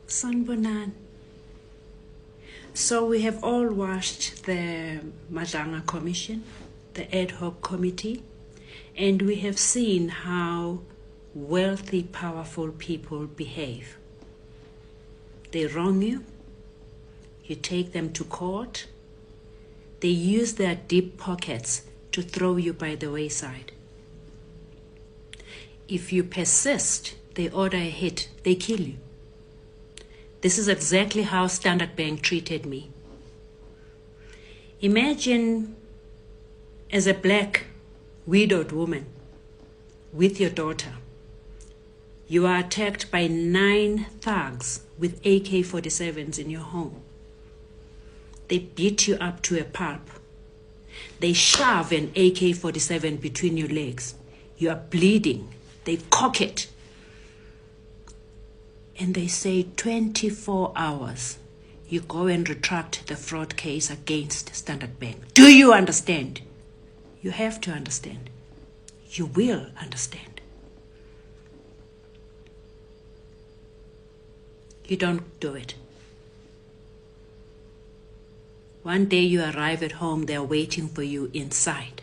Sanbonan. So we have all watched the Madanga Commission, the ad hoc committee, and we have seen how wealthy, powerful people behave. They wrong you, you take them to court, they use their deep pockets to throw you by the wayside. If you persist, they order a hit, they kill you. This is exactly how Standard Bank treated me. Imagine as a black widowed woman with your daughter, you are attacked by 9 thugs with AK-47s in your home. They beat you up to a pulp. They shove an AK-47 between your legs. You are bleeding. They cock it. And they say 24 hours, you go and retract the fraud case against Standard Bank. Do you understand? You have to understand. You will understand. You don't do it. One day you arrive at home, they're waiting for you inside.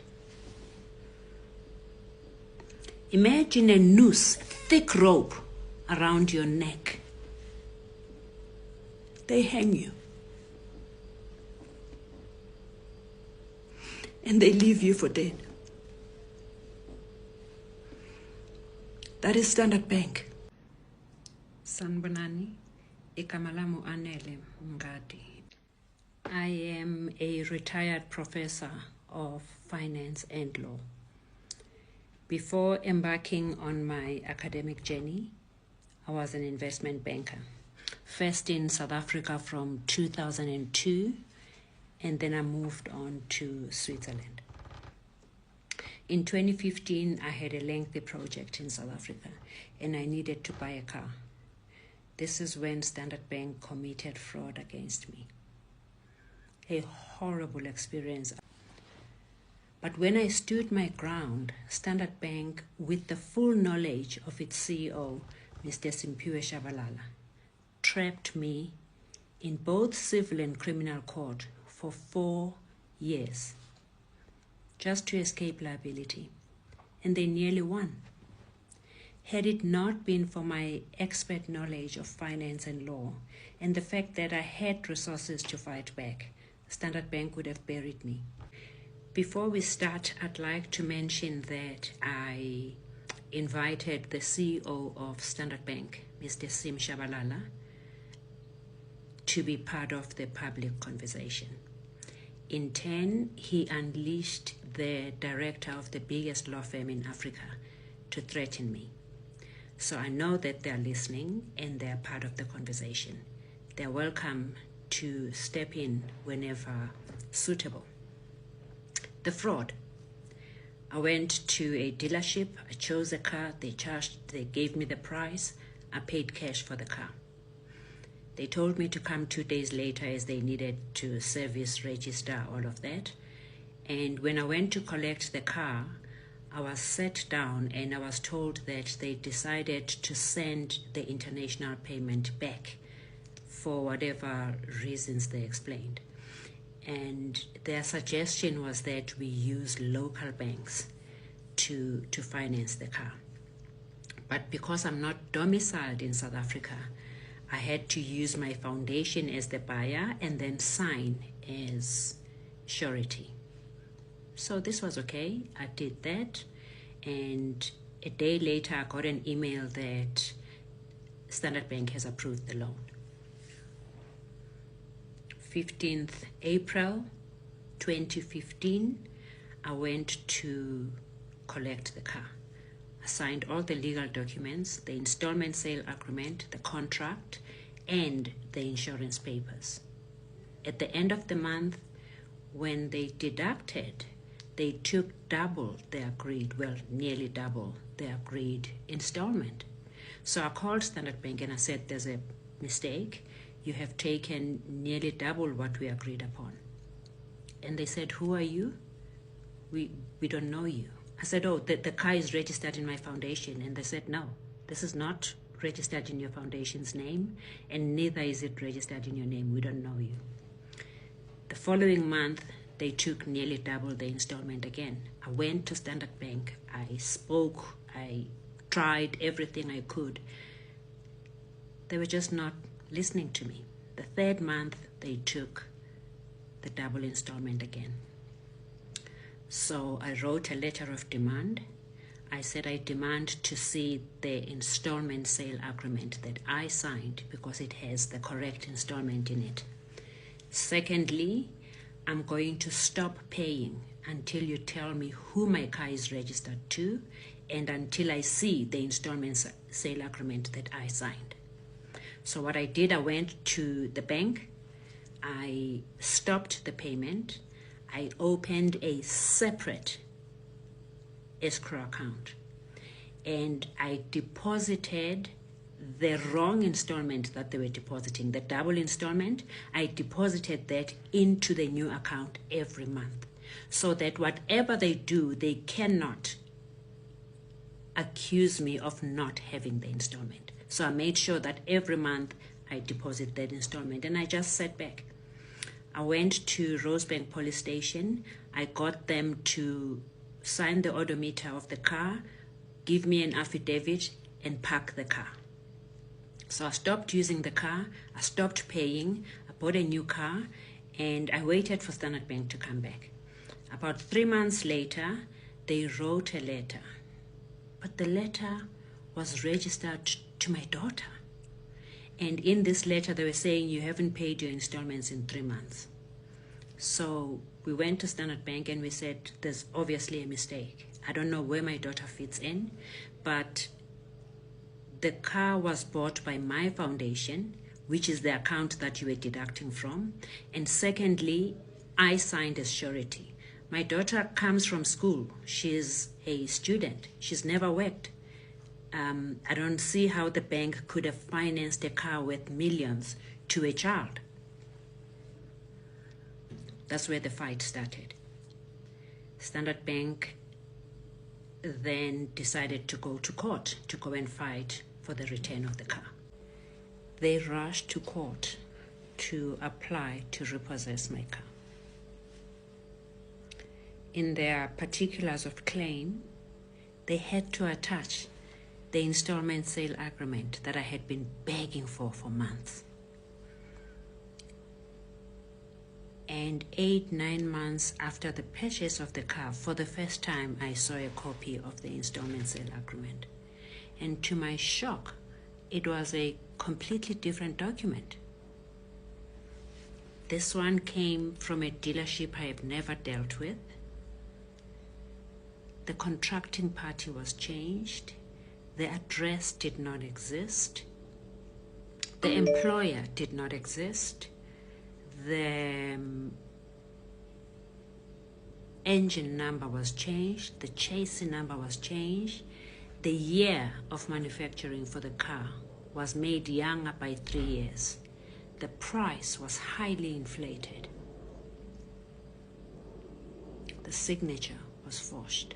Imagine a noose, a thick rope around your neck. They hang you. And they leave you for dead. That is Standard Bank. Sanbonani, ikamalamu Anele Mngadi. I am a retired professor of finance and law. Before embarking on my academic journey, I was an investment banker, first in South Africa from 2002, and then I moved on to Switzerland. In 2015, I had a lengthy project in South Africa, and I needed to buy a car. This is when Standard Bank committed fraud against me. A horrible experience. But when I stood my ground, Standard Bank, with the full knowledge of its CEO, Mr. Simphiwe Shabalala, trapped me in both civil and criminal court for 4 years, just to escape liability. And they nearly won. Had it not been for my expert knowledge of finance and law, and the fact that I had resources to fight back, Standard Bank would have buried me. Before we start, I'd like to mention that I invited the CEO of Standard Bank, Mr. Sim Shabalala, to be part of the public conversation. In turn, he unleashed the director of the biggest law firm in Africa to threaten me. So I know that they're listening and they're part of the conversation. They're welcome to step in whenever suitable. The fraud. I went to a dealership, I chose a car, they gave me the price, I paid cash for the car. They told me to come 2 days later as they needed to service, register, all of that. And when I went to collect the car, I was sat down and I was told that they decided to send the international payment back for whatever reasons they explained. And their suggestion was that we use local banks to finance the car. But because I'm not domiciled in South Africa, I had to use my foundation as the buyer and then sign as surety. So this was okay. I did that. And a day later, I got an email that Standard Bank has approved the loan. 15th April 2015, I went to collect the car. I signed all the legal documents, the installment sale agreement, the contract, and the insurance papers. At the end of the month, when they deducted, they took double the agreed, well, nearly double the agreed installment. So I called Standard Bank and I said, there's a mistake. You have taken nearly double what we agreed upon. And they said, who are you? We don't know you. I said, oh, the car is registered in my foundation. And they said, no, this is not registered in your foundation's name, and neither is it registered in your name. We don't know you. The following month, they took nearly double the installment again. I went to Standard Bank. I spoke. I tried everything I could. They were just not listening to me. The third month, they took the double installment again. So I wrote a letter of demand. I said I demand to see the installment sale agreement that I signed because it has the correct installment in it. Secondly, I'm going to stop paying until you tell me who my car is registered to and until I see the installment sale agreement that I signed. So what I did, I went to the bank. I stopped the payment. I opened a separate escrow account and I deposited the wrong installment that they were depositing, the double installment. I deposited that into the new account every month so that whatever they do, they cannot accuse me of not having the installment. So I made sure that every month I deposit that installment, and I just sat back. I went to Rosebank Police Station. I got them to sign the odometer of the car, give me an affidavit, and park the car. So I stopped using the car, I stopped paying, I bought a new car, and I waited for Standard Bank to come back. About 3 months later, they wrote a letter, but the letter was registered to my daughter. And in this letter, they were saying, you haven't paid your installments in 3 months. So we went to Standard Bank and we said, there's obviously a mistake. I don't know where my daughter fits in, but the car was bought by my foundation, which is the account that you were deducting from. And secondly, I signed as surety. My daughter comes from school. She's a student. She's never worked. I don't see how the bank could have financed a car worth millions to a child. That's where the fight started. Standard Bank then decided to go to court to go and fight for the return of the car. They rushed to court to apply to repossess my car. In their particulars of claim, they had to attach the installment sale agreement that I had been begging for months. And 8-9 months after the purchase of the car, for the first time, I saw a copy of the installment sale agreement. And to my shock, it was a completely different document. This one came from a dealership I have never dealt with. The contracting party was changed. The address did not exist. The employer did not exist. The engine number was changed. The chassis number was changed. The year of manufacturing for the car was made younger by 3 years. The price was highly inflated. The signature was forged.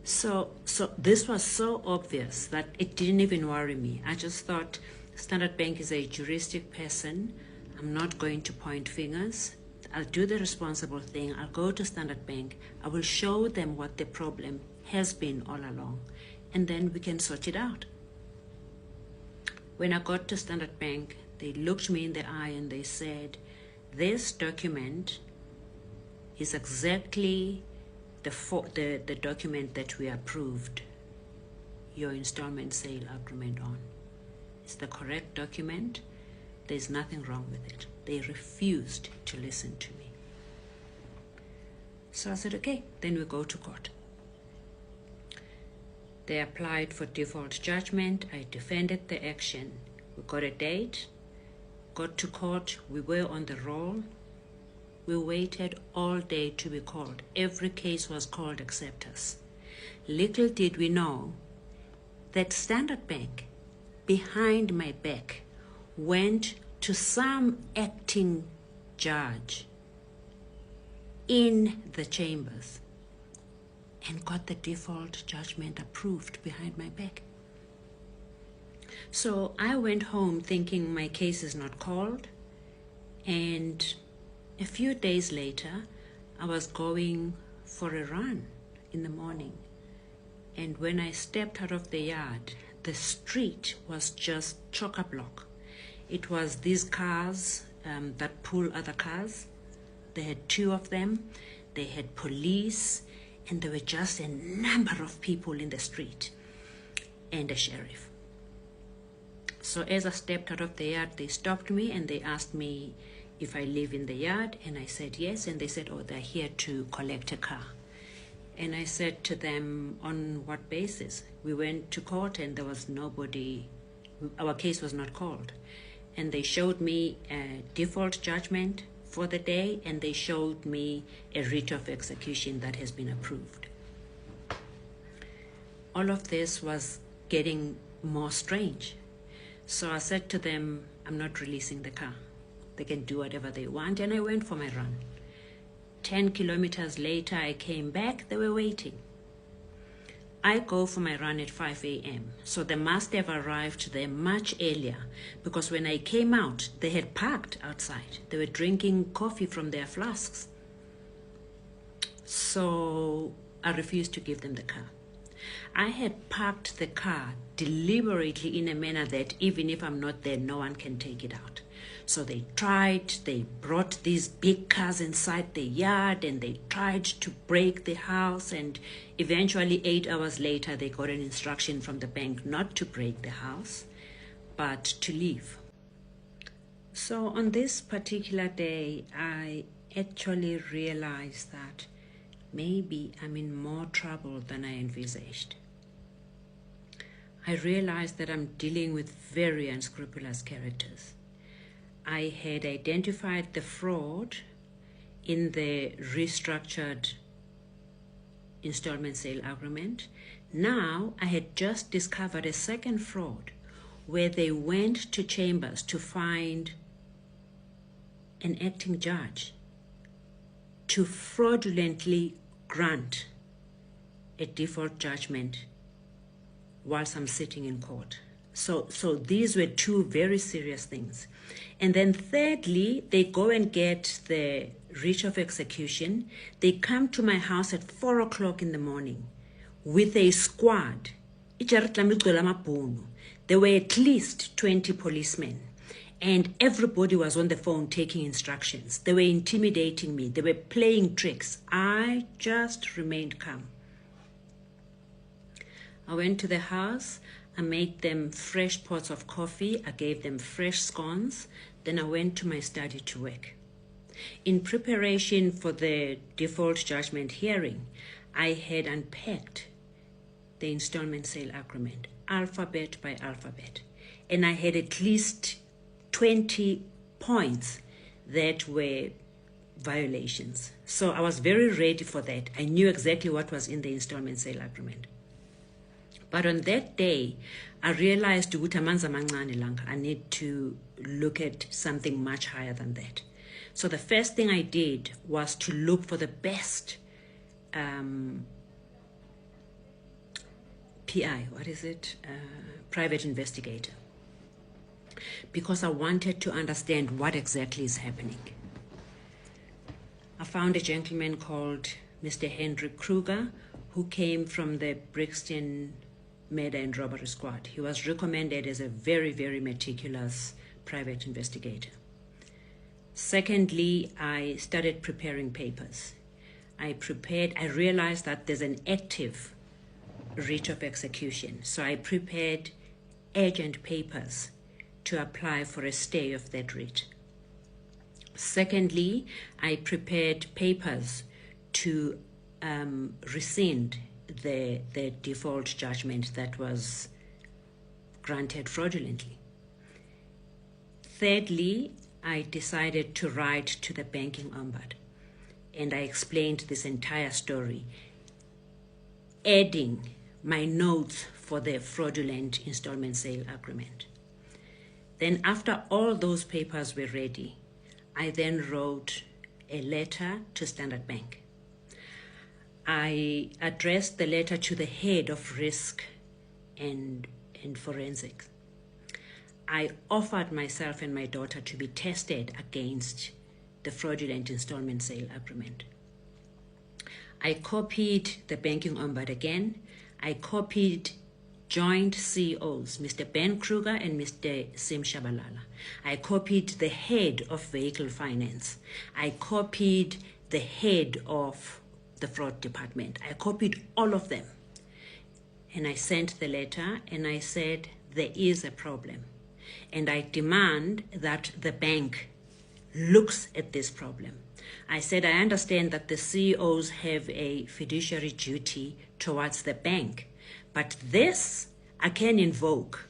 So this was so obvious that it didn't even worry me. I just thought Standard Bank is a juristic person. I'm not going to point fingers. I'll do the responsible thing. I'll go to Standard Bank. I will show them what the problem has been all along, and then we can sort it out. When I got to Standard Bank, they looked me in the eye and they said, this document is exactly the document that we approved your installment sale agreement on. It's the correct document. There's nothing wrong with it. They refused to listen to me. So I said, okay, then we go to court. They applied for default judgment. I defended the action. We got a date, got to court. We were on the roll. We waited all day to be called. Every case was called except us. Little did we know that Standard Bank, behind my back, went to some acting judge in the chambers and got the default judgment approved behind my back. So I went home thinking my case is not called, and a few days later, I was going for a run in the morning. And when I stepped out of the yard, the street was just chock-a-block. It was these cars that pull other cars. They had 2 of them. They had police, and there were just a number of people in the street and a sheriff. So as I stepped out of the yard, they stopped me and they asked me if I live in the yard, and I said yes, and they said, oh, they're here to collect a car. And I said to them, on what basis? We went to court and there was nobody, our case was not called. And they showed me a default judgment for the day, and they showed me a writ of execution that has been approved. All of this was getting more strange. So I said to them, I'm not releasing the car. They can do whatever they want, and I went for my run. 10 kilometers later, I came back, they were waiting. I go for my run at 5 a.m. So they must have arrived there much earlier, because when I came out, they had parked outside. They were drinking coffee from their flasks. So I refused to give them the car. I had parked the car deliberately in a manner that even if I'm not there, no one can take it out. So they brought these big cars inside the yard, and they tried to break the house, and eventually 8 hours later they got an instruction from the bank not to break the house, but to leave. So on this particular day, I actually realized that maybe I'm in more trouble than I envisaged. I realized that I'm dealing with very unscrupulous characters. I had identified the fraud in the restructured installment sale agreement. Now I had just discovered a second fraud where they went to chambers to find an acting judge to fraudulently grant a default judgment whilst I'm sitting in court. So these were 2 very serious things. And then thirdly, they go and get the writ of execution. They come to my house at 4 o'clock in the morning with a squad. There were at least 20 policemen, and everybody was on the phone taking instructions. They were intimidating me. They were playing tricks. I just remained calm. I went to the house. I made them fresh pots of coffee. I gave them fresh scones. Then I went to my study to work. In preparation for the default judgment hearing, I had unpacked the installment sale agreement, alphabet by alphabet. And I had at least 20 points that were violations. So I was very ready for that. I knew exactly what was in the installment sale agreement. But on that day, I realized I need to look at something much higher than that. So the first thing I did was to look for the best PI, private investigator, because I wanted to understand what exactly is happening. I found a gentleman called Mr. Henry Kruger, who came from the Brixton Murder and Robbery Squad. He was recommended as a very, very meticulous private investigator. Secondly, I started preparing papers. I realized that there's an active writ of execution. So I prepared urgent papers to apply for a stay of that writ. Secondly, I prepared papers to rescind the default judgment that was granted fraudulently. Thirdly, I decided to write to the banking ombud, and I explained this entire story, adding my notes for the fraudulent installment sale agreement. Then after all those papers were ready, I then wrote a letter to Standard Bank. I addressed the letter to the head of risk and forensics. I offered myself and my daughter to be tested against the fraudulent installment sale agreement. I copied the banking ombud again. I copied joint CEOs, Mr. Ben Kruger and Mr. Sim Shabalala. I copied the head of vehicle finance. I copied the head of the fraud department. I copied all of them. And I sent the letter and I said, there is a problem. And I demand that the bank looks at this problem. I said, I understand that the CEOs have a fiduciary duty towards the bank, but this, I can invoke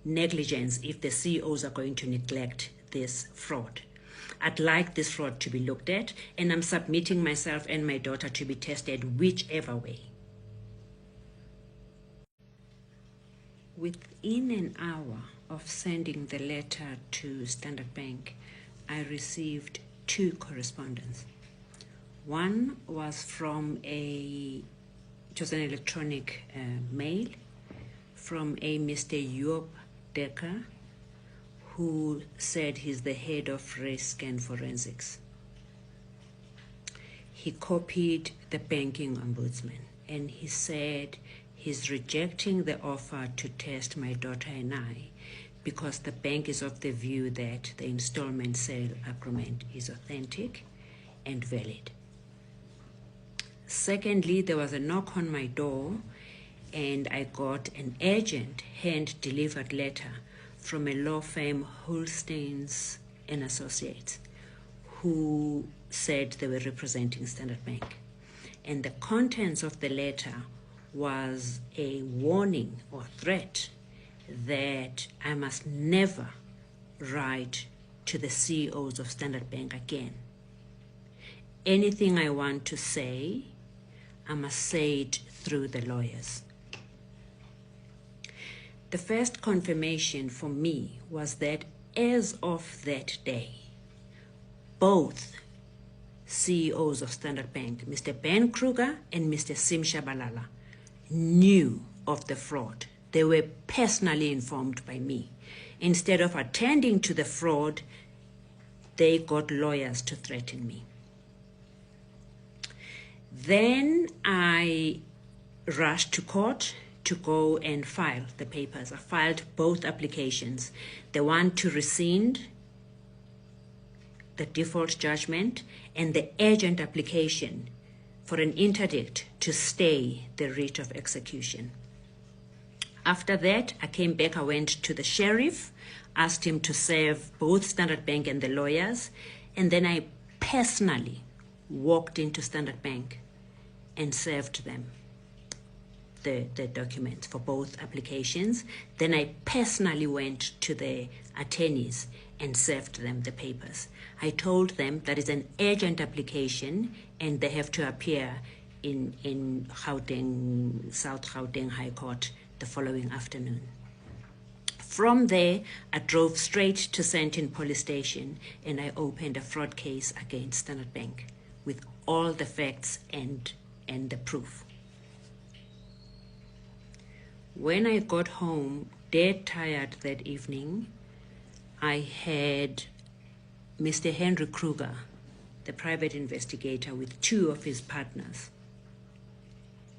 negligence if the CEOs are going to neglect this fraud. I'd like this fraud to be looked at, and I'm submitting myself and my daughter to be tested whichever way. Within an hour of sending the letter to Standard Bank, I received 2 correspondence. One was from it was an electronic mail from a Mr. Joop Dekker, who said he's the head of risk and forensics. He copied the banking ombudsman and he said he's rejecting the offer to test my daughter and I because the bank is of the view that the installment sale agreement is authentic and valid. Secondly, there was a knock on my door and I got an urgent hand-delivered letter from a law firm, Holsteins and Associates, who said they were representing Standard Bank. And the contents of the letter was a warning or threat that I must never write to the CEOs of Standard Bank again. Anything I want to say, I must say it through the lawyers. The first confirmation for me was that as of that day, both CEOs of Standard Bank, Mr. Ben Kruger and Mr. Sim Shabalala, knew of the fraud. They were personally informed by me. Instead of attending to the fraud, they got lawyers to threaten me. Then I rushed to court to go and file the papers. I filed both applications, the one to rescind the default judgment and the urgent application for an interdict to stay the writ of execution. After that, I came back, I went to the sheriff, asked him to serve both Standard Bank and the lawyers, and then I personally walked into Standard Bank and served them the documents for both applications. Then I personally went to the attorneys and served them the papers. I told them that it's an urgent application and they have to appear in Gauteng, South Gauteng High Court the following afternoon. From there, I drove straight to Sandton Police Station and I opened a fraud case against Standard Bank with all the facts and the proof. When I got home, dead tired that evening, I had Mr. Henry Kruger, the private investigator, with 2 of his partners,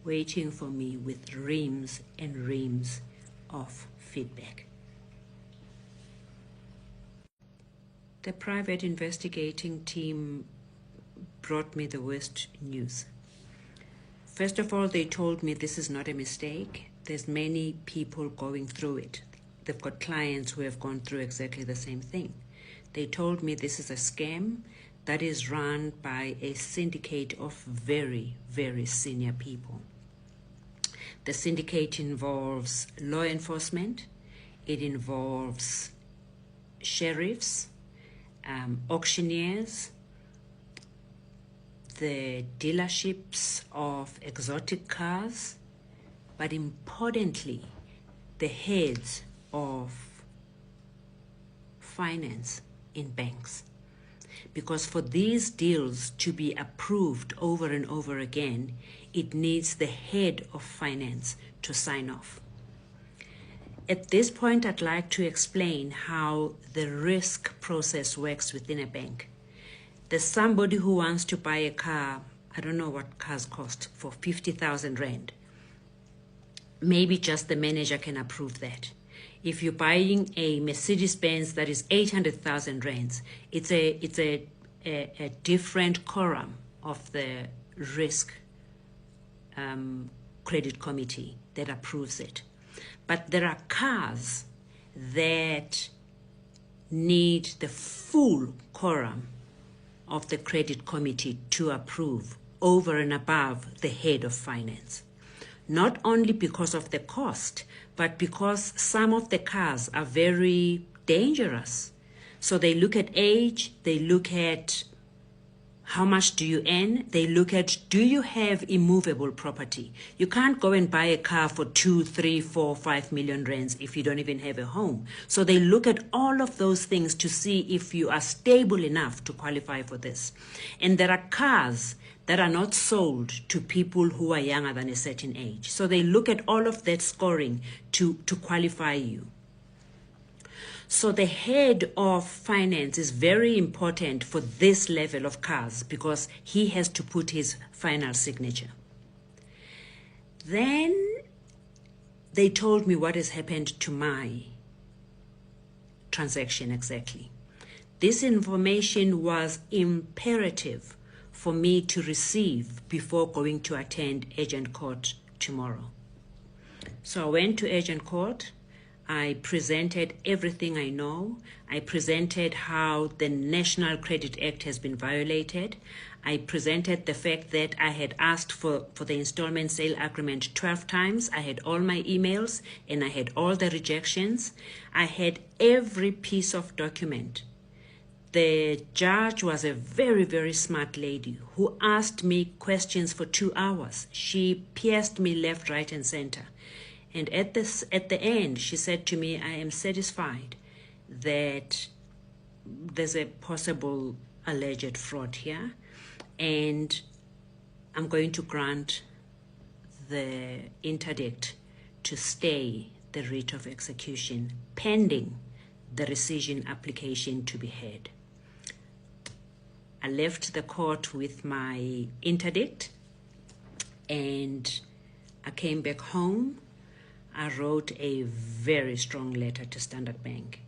waiting for me with reams and reams of feedback. The private investigating team brought me the worst news. First of all, they told me this is not a mistake. There's many people going through it. They've got clients who have gone through exactly the same thing. They told me this is a scam that is run by a syndicate of very, very senior people. The syndicate involves law enforcement, it involves sheriffs, auctioneers, the dealerships of exotic cars, but importantly, the heads of finance in banks. Because for these deals to be approved over and over again, it needs the head of finance to sign off. At this point, I'd like to explain how the risk process works within a bank. There's somebody who wants to buy a car, I don't know what cars cost, for 50,000 Rand. Maybe just the manager can approve that. If you're buying a Mercedes-Benz that is 800,000 Rands, it's a different quorum of the risk credit committee that approves it. But there are cars that need the full quorum of the credit committee to approve over and above the head of finance. Not only because of the cost, but because some of the cars are very dangerous. So they look at age, they look at how much do you earn, they look at do you have immovable property. You can't go and buy a car for 2, 3, 4, 5 million Rands if you don't even have a home. So they look at all of those things to see if you are stable enough to qualify for this. And there are cars that are not sold to people who are younger than a certain age. So they look at all of that scoring to qualify you. So the head of finance is very important for this level of cars because he has to put his final signature. Then they told me what has happened to my transaction exactly. This information was imperative for me to receive before going to attend agent court tomorrow. So I went to agent court. I presented everything I know. I presented how the National Credit Act has been violated. I presented the fact that I had asked for the installment sale agreement 12 times. I had all my emails and I had all the rejections. I had every piece of document. The judge was a very, very smart lady who asked me questions for 2 hours. She pierced me left, right, and center. And at the end, she said to me, I am satisfied that there's a possible alleged fraud here, and I'm going to grant the interdict to stay the writ of execution pending the rescission application to be heard. I left the court with my interdict and I came back home. I wrote a very strong letter to Standard Bank,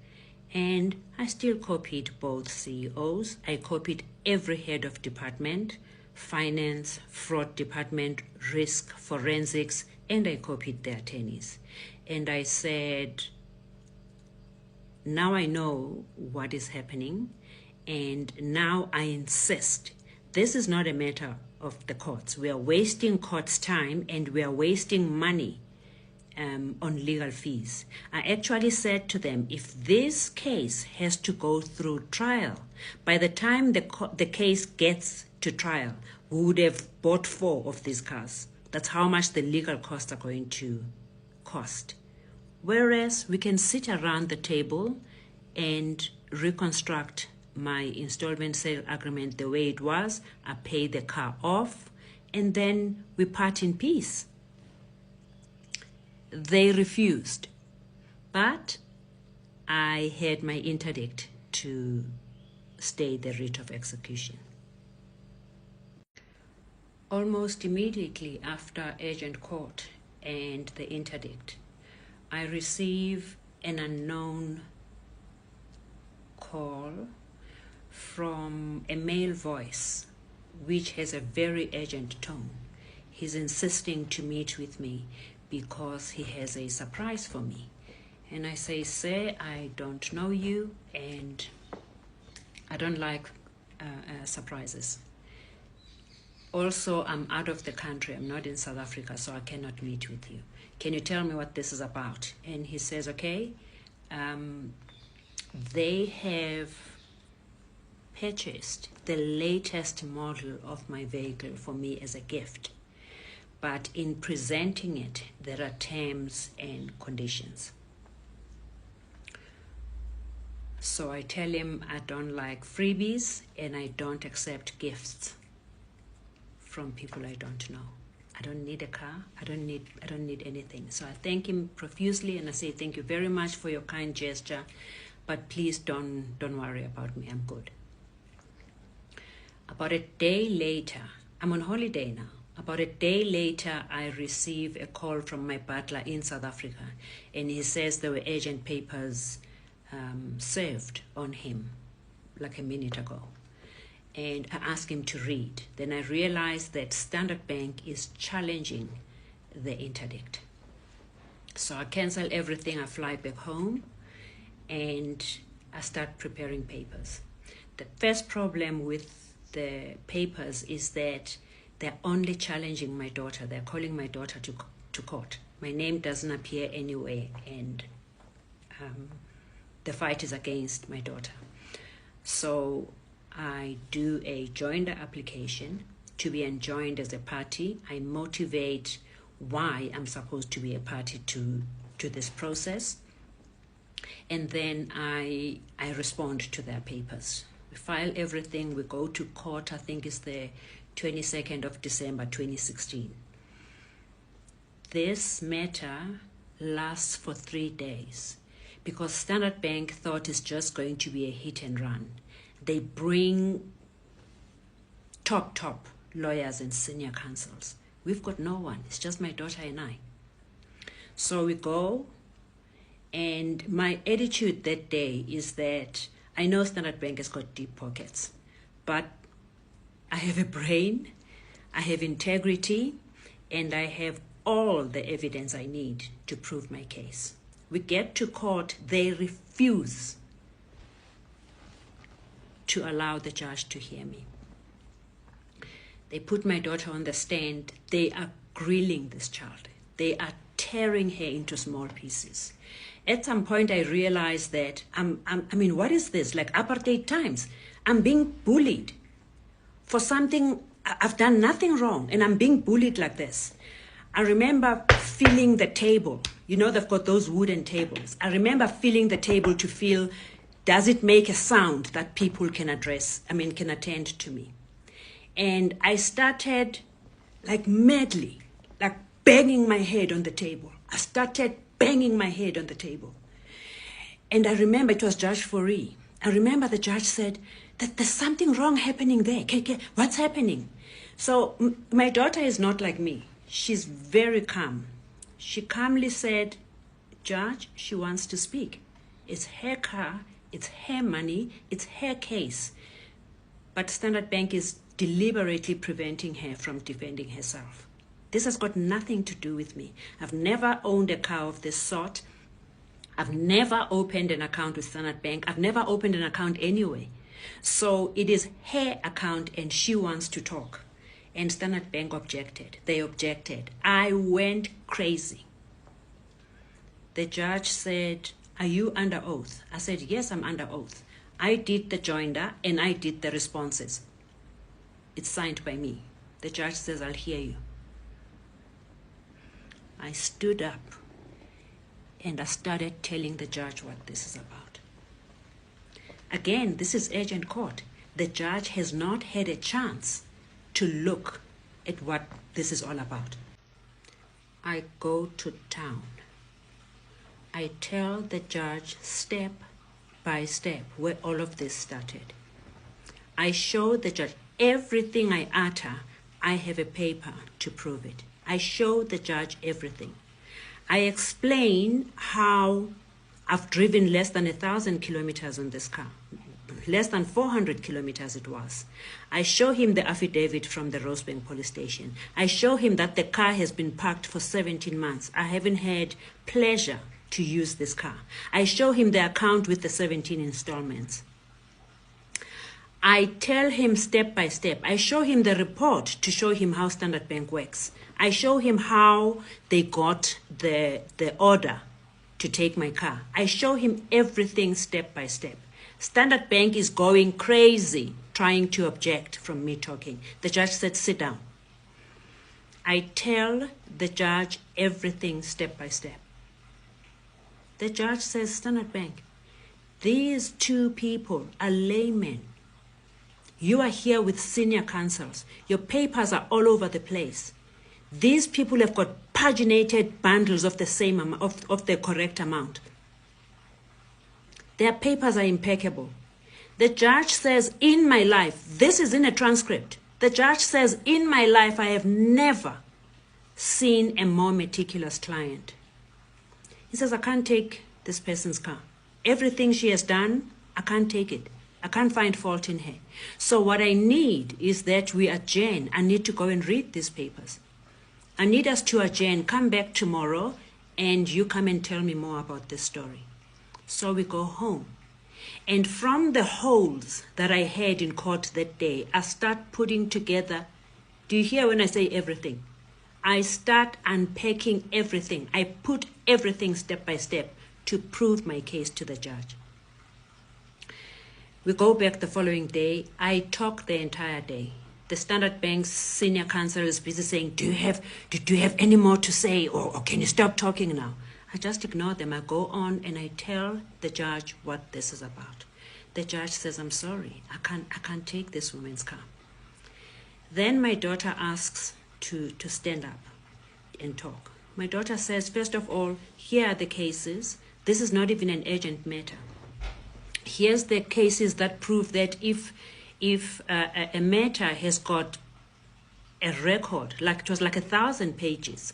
and I still copied both CEOs. I copied every head of department, finance, fraud department, risk, forensics, and I copied the attorneys. And I said, now I know what is happening, and now I insist. This is not a matter of the courts. We are wasting courts' time and we are wasting money on legal fees. I actually said to them, if this case has to go through trial, by the time the case gets to trial, we would have bought 4 of these cars. That's how much the legal costs are going to cost. Whereas we can sit around the table and reconstruct my installment sale agreement the way it was. I pay the car off and then we part in peace. They refused, but I had my interdict to stay the writ of execution. Almost immediately after agent court and the interdict, I receive an unknown call from a male voice which has a very urgent tone. He's insisting to meet with me because he has a surprise for me. And I say, sir, I don't know you and I don't like surprises. Also, I'm out of the country. I'm not in South Africa, so I cannot meet with you. Can you tell me what this is about? And he says, okay, they have purchased the latest model of my vehicle for me as a gift. But in presenting it, there are terms and conditions. So I tell him I don't like freebies and I don't accept gifts from people I don't know. I don't need a car. I don't need anything. So I thank him profusely and I say, thank you very much for your kind gesture, but please don't worry about me. I'm good. About a day later, I'm on holiday now. About a day later, I receive a call from my butler in South Africa, and he says there were urgent papers served on him like a minute ago. And I asked him to read. Then I realized that Standard Bank is challenging the interdict. So I cancel everything, I fly back home, and I start preparing papers. The first problem with the papers is that they're only challenging my daughter. They're calling my daughter to court. My name doesn't appear anywhere, and the fight is against my daughter. So I do a joinder application to be enjoined as a party. I motivate why I'm supposed to be a party to this process. And then I respond to their papers. We file everything. We go to court. I think it's the 22nd of December 2016. This matter lasts for 3 days because Standard Bank thought it's just going to be a hit and run. They bring top lawyers and senior counsels. We've got no one. It's just my daughter and I. So we go, and my attitude that day is that I know Standard Bank has got deep pockets, but I have a brain, I have integrity, and I have all the evidence I need to prove my case. We get to court, they refuse to allow the judge to hear me. They put my daughter on the stand. They are grilling this child. They are tearing her into small pieces. At some point, I realized that, what is this? Like apartheid times. I'm being bullied for something, I've done nothing wrong, and I'm being bullied like this. I remember feeling the table. You know, they've got those wooden tables. I remember feeling the table to feel, does it make a sound that people can attend to me? And I started like madly, like banging my head on the table. I started banging my head on the table. And I remember it was Judge Fourie. I remember the judge said that there's something wrong happening there. What's happening? So my daughter is not like me. She's very calm. She calmly said, Judge, she wants to speak. It's her car, it's her money, it's her case. But Standard Bank is deliberately preventing her from defending herself. This has got nothing to do with me. I've never owned a car of this sort. I've never opened an account with Standard Bank. I've never opened an account anyway. So it is her account and she wants to talk. And Standard Bank objected. They objected. I went crazy. The judge said, are you under oath? I said, yes, I'm under oath. I did the joinder and I did the responses. It's signed by me. The judge says, I'll hear you. I stood up and I started telling the judge what this is about. Again, this is urgent court. The judge has not had a chance to look at what this is all about. I go to town. I tell the judge step by step where all of this started. I show the judge everything I utter. I have a paper to prove it. I show the judge everything. I explain how I've driven less than 1,000 kilometers on this car. Less than 400 kilometers it was. I show him the affidavit from the Rosebank police station. I show him that the car has been parked for 17 months. I haven't had pleasure to use this car. I show him the account with the 17 installments. I tell him step by step. I show him the report to show him how Standard Bank works. I show him how they got the order to take my car. I show him everything step by step. Standard Bank is going crazy trying to object from me talking. The judge said, sit down. I tell the judge everything step by step. The judge says, Standard Bank, these two people are laymen. You are here with senior counsels. Your papers are all over the place. These people have got paginated bundles of the same of the correct amount. Their papers are impeccable. The judge says, in my life, this is in a transcript. The judge says, in my life, I have never seen a more meticulous client. He says, I can't take this person's car. Everything she has done, I can't take it. I can't find fault in her. So what I need is that we adjourn. I need to go and read these papers. I need us to adjourn, come back tomorrow, and you come and tell me more about this story. So we go home. And from the holes that I had in court that day, I start putting together, do you hear when I say everything? I start unpacking everything. I put everything step by step to prove my case to the judge. We go back the following day. I talk the entire day. The Standard Bank's senior counsel is busy saying, do you have any more to say, or can you stop talking now? I just ignore them. I go on and I tell the judge what this is about. The judge says, I'm sorry, I can't take this woman's car. Then my daughter asks to stand up and talk. My daughter says, first of all, here are the cases. This is not even an urgent matter. Here's the cases that prove that if a matter has got a record, like it was like 1,000 pages,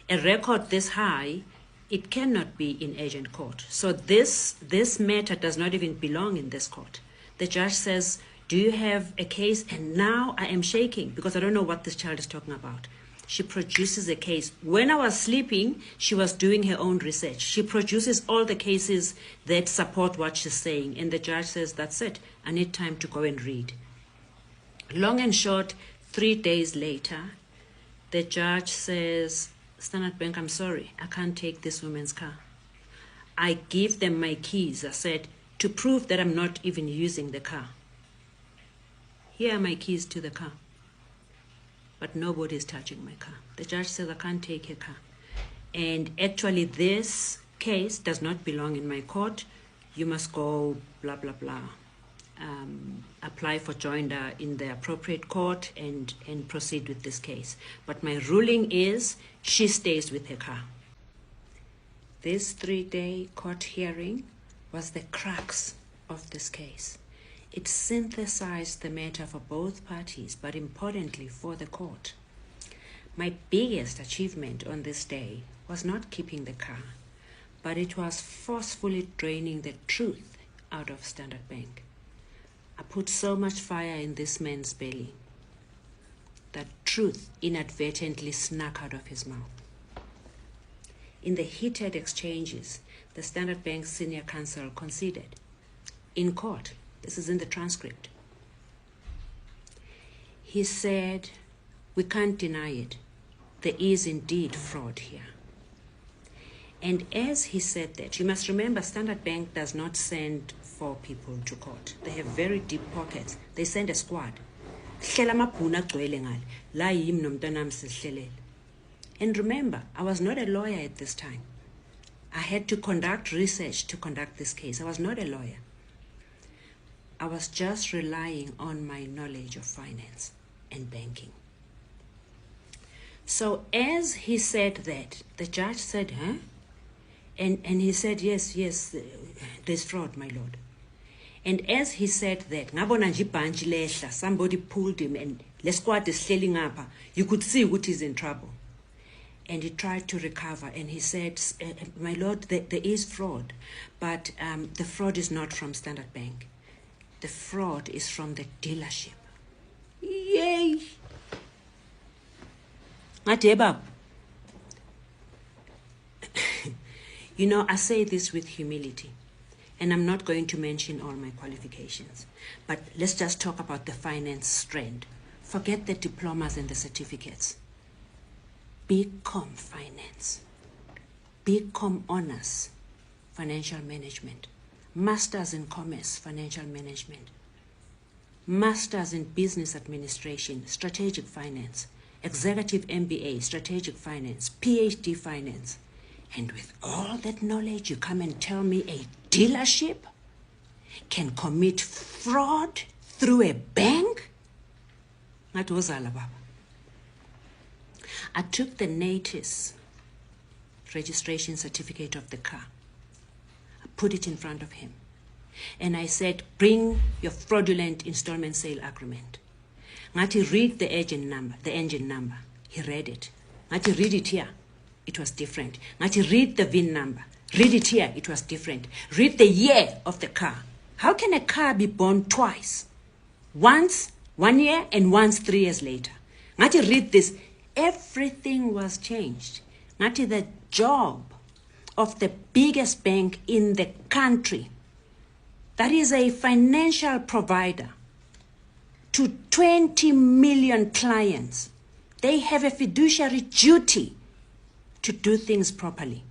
a record this high, it cannot be in urgent court. So this matter does not even belong in this court. The judge says, do you have a case? And now I am shaking because I don't know what this child is talking about. She produces a case. When I was sleeping, she was doing her own research. She produces all the cases that support what she's saying. And the judge says, that's it. I need time to go and read. Long and short, 3 days later, the judge says, Standard Bank, I'm sorry, I can't take this woman's car. I give them my keys, I said, to prove that I'm not even using the car. Here are my keys to the car. But nobody is touching my car. The judge says I can't take her car. And actually this case does not belong in my court. You must go blah, blah, blah. Apply for joinder in the appropriate court and proceed with this case. But my ruling is she stays with her car. This 3-day court hearing was the crux of this case. It synthesized the matter for both parties, but importantly for the court. My biggest achievement on this day was not keeping the car, but it was forcefully draining the truth out of Standard Bank. I put so much fire in this man's belly that truth inadvertently snuck out of his mouth. In the heated exchanges, the Standard Bank senior counsel conceded in court. This is in the transcript. He said, we can't deny it. There is indeed fraud here. And as he said that, you must remember Standard Bank does not send 4 people to court. They have very deep pockets. They send a squad. And remember, I was not a lawyer at this time. I had to conduct research to conduct this case. I was not a lawyer. I was just relying on my knowledge of finance and banking. So as he said that, the judge said, huh? And he said, yes, there's fraud, my lord. And as he said that, somebody pulled him and the squad is sailing up. You could see what is in trouble. And he tried to recover and he said, my lord, there is fraud, but the fraud is not from Standard Bank. The fraud is from the dealership. Yay! You know, I say this with humility, and I'm not going to mention all my qualifications, but let's just talk about the finance strand. Forget the diplomas and the certificates. BCom Finance, BCom Honors, Financial Management, Masters in Commerce, Financial Management, Masters in Business Administration, Strategic Finance, Executive MBA, Strategic Finance, PhD Finance. And with all that knowledge, you come and tell me a dealership can commit fraud through a bank? I took the NATIS registration certificate of the car. I put it in front of him. And I said, bring your fraudulent installment sale agreement. Ngati, read the engine number. He read it. Ngati, read it here. It was different. Ngati, read the VIN number. Read it here. It was different. Read the year of the car. How can a car be born twice? Once 1 year and once 3 years later. Ngati, read this. Everything was changed. Ngati, the job of the biggest bank in the country, that is a financial provider to 20 million clients, they have a fiduciary duty to do things properly.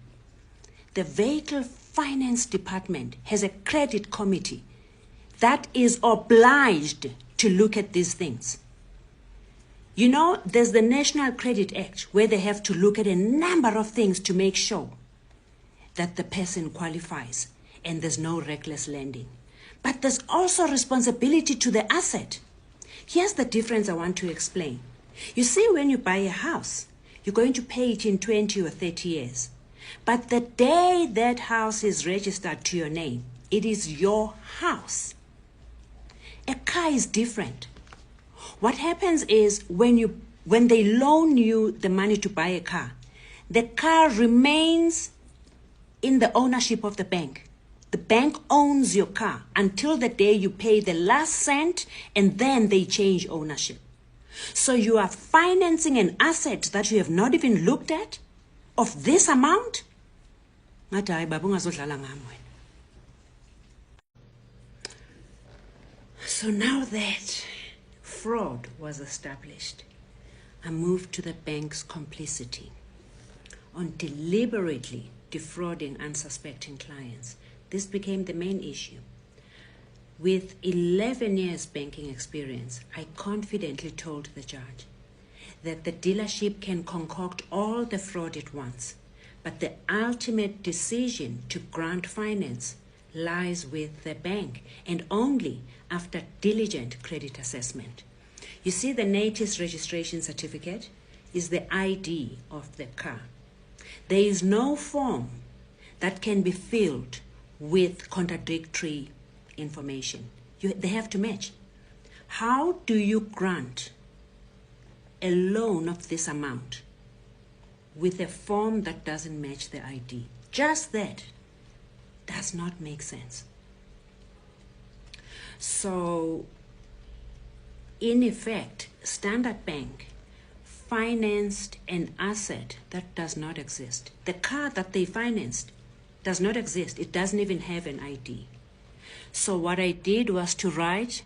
The Vehicle Finance Department has a credit committee that is obliged to look at these things. You know, there's the National Credit Act where they have to look at a number of things to make sure that the person qualifies and there's no reckless lending. But there's also responsibility to the asset. Here's the difference I want to explain. You see, when you buy a house, you're going to pay it in 20 or 30 years. But the day that house is registered to your name, it is your house. A car is different. What happens is when they loan you the money to buy a car, the car remains in the ownership of the bank. The bank owns your car until the day you pay the last cent, and then they change ownership. So you are financing an asset that you have not even looked at of this amount. So now that fraud was established, I moved to the bank's complicity on deliberately defrauding unsuspecting clients. This became the main issue. With 11 years banking experience, I confidently told the judge that the dealership can concoct all the fraud at once, but the ultimate decision to grant finance lies with the bank, and only after diligent credit assessment. You see, the NATIS registration certificate is the ID of the car. There is no form that can be filled with contradictory information. They have to match. How do you grant a loan of this amount with a form that doesn't match the ID? Just that does not make sense. So, in effect, Standard Bank financed an asset that does not exist. The car that they financed does not exist. It doesn't even have an ID. So what I did was to write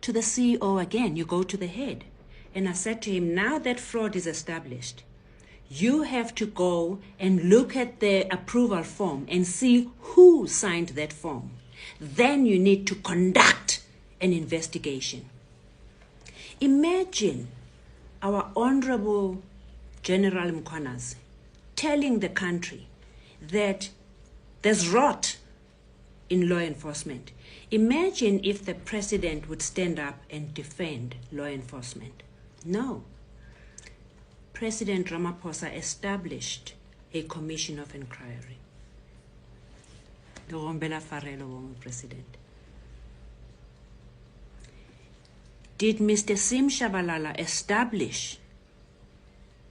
to the CEO again. You go to the head. And I said to him, now that fraud is established, you have to go and look at the approval form and see who signed that form. Then you need to conduct an investigation. Imagine our Honorable General Mkhwanazi telling the country that there's rot in law enforcement. Imagine if the president would stand up and defend law enforcement. No. President Ramaphosa established a commission of inquiry. President. Did Mr. Sim Shabalala establish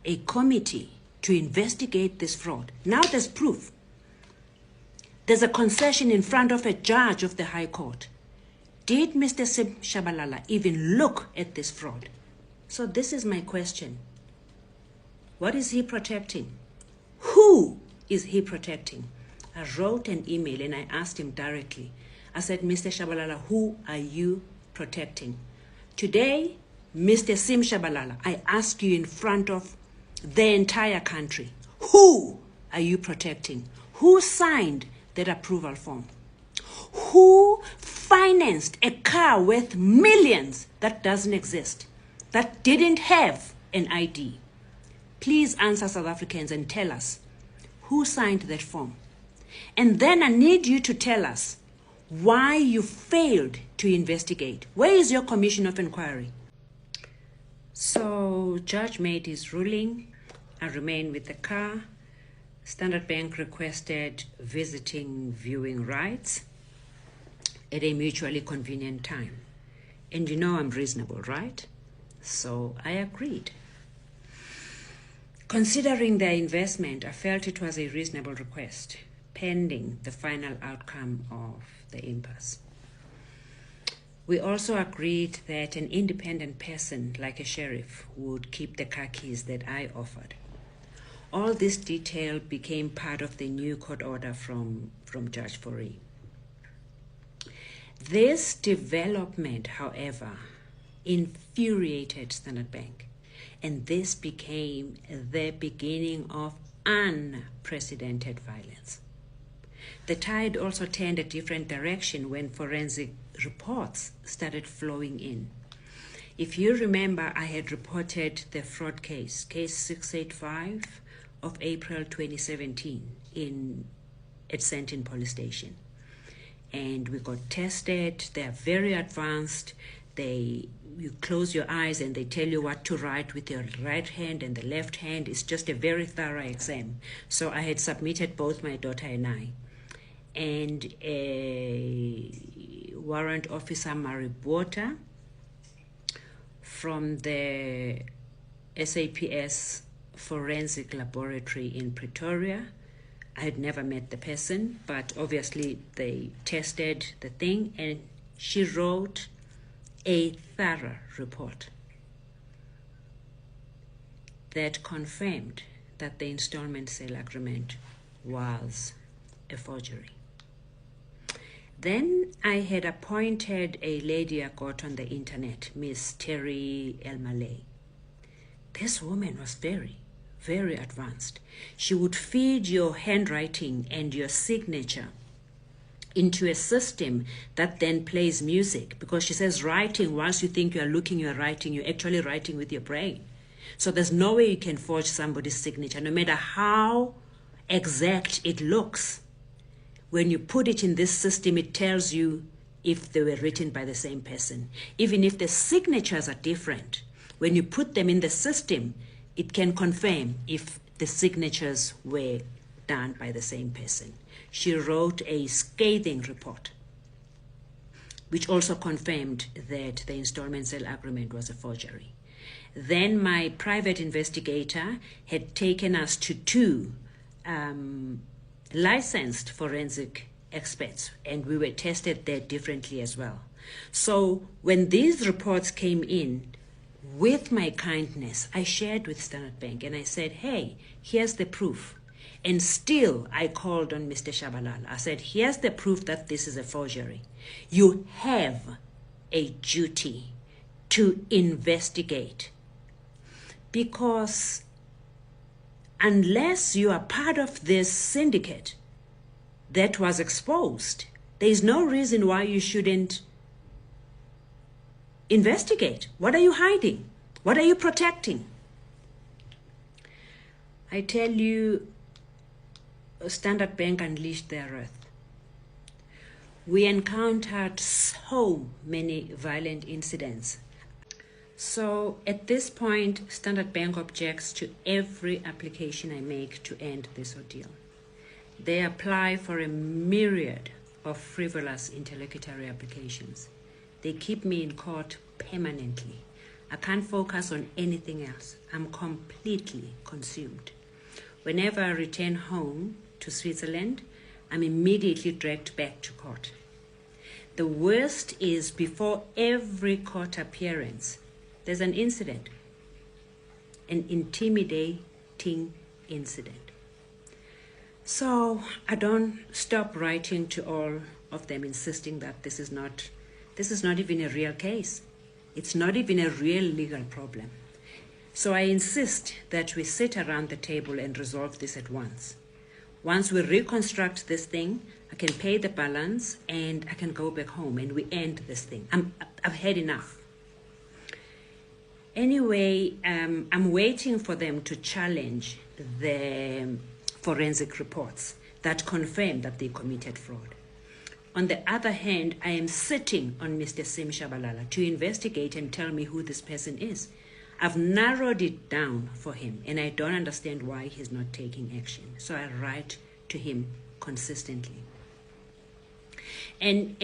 a committee to investigate this fraud? Now there's proof. There's a concession in front of a judge of the High Court. Did Mr. Sim Shabalala even look at this fraud? So this is my question. What is he protecting? Who is he protecting? I wrote an email and I asked him directly. I said, Mr. Shabalala, who are you protecting? Today, Mr. Sim Shabalala, I ask you in front of the entire country, who are you protecting? Who signed that approval form? Who financed a car worth millions that doesn't exist, that didn't have an ID? Please answer South Africans and tell us who signed that form. And then I need you to tell us why you failed to investigate. Where is your commission of inquiry? So, judge made his ruling I remained with the car. Standard Bank requested visiting viewing rights at a mutually convenient time. And you know I'm reasonable, right? So I agreed. Considering their investment, I felt it was a reasonable request, pending the final outcome of the impasse. We also agreed that an independent person, like a sheriff, would keep the car keys that I offered. All this detail became part of the new court order from Judge Fourie. This development, however, infuriated Standard Bank, and this became the beginning of unprecedented violence. The tide also turned a different direction when forensic reports started flowing in. If you remember, I had reported the fraud case 685 of April 2017 at Sentin Police Station. And we got tested. They are very advanced. You close your eyes and they tell you what to write with your right hand and the left hand. It's just a very thorough exam. So I had submitted, both my daughter and I. And a warrant officer, Maribota, from the SAPS Forensic Laboratory in Pretoria. I had never met the person, but obviously they tested the thing, and she wrote a thorough report that confirmed that the installment sale agreement was a forgery. Then I had appointed a lady I got on the internet, Miss Terry Elmalay. This woman was very, very advanced. She would feed your handwriting and your signature into a system that then plays music, because she says writing, whilst you think you're looking, you're writing, you're actually writing with your brain. So there's no way you can forge somebody's signature, no matter how exact it looks. When you put it in this system, it tells you if they were written by the same person. Even if the signatures are different, when you put them in the system, it can confirm if the signatures were done by the same person. She wrote a scathing report, which also confirmed that the installment sale agreement was a forgery. Then my private investigator had taken us to two licensed forensic experts, and we were tested there differently as well. So when these reports came in, with my kindness, I shared with Standard Bank and I said, hey, here's the proof. And still, I called on Mr. Shabalala. I said, here's the proof that this is a forgery. You have a duty to investigate, because unless you are part of this syndicate that was exposed, there is no reason why you shouldn't investigate. What are you hiding? What are you protecting? I tell you, Standard Bank unleashed their wrath. We encountered so many violent incidents. So at this point, Standard Bank objects to every application I make to end this ordeal. They apply for a myriad of frivolous interlocutory applications. They keep me in court permanently. I can't focus on anything else. I'm completely consumed. Whenever I return home to Switzerland, I'm immediately dragged back to court. The worst is, before every court appearance, there's an incident, an intimidating incident. So I don't stop writing to all of them, insisting that this is not even a real case. It's not even a real legal problem. So I insist that we sit around the table and resolve this at once. Once we reconstruct this thing, I can pay the balance and I can go back home and we end this thing. I've had enough. Anyway, I'm waiting for them to challenge the forensic reports that confirm that they committed fraud. On the other hand, I am sitting on Mr. Sim Shabalala to investigate and tell me who this person is. I've narrowed it down for him, and I don't understand why he's not taking action. So I write to him consistently. And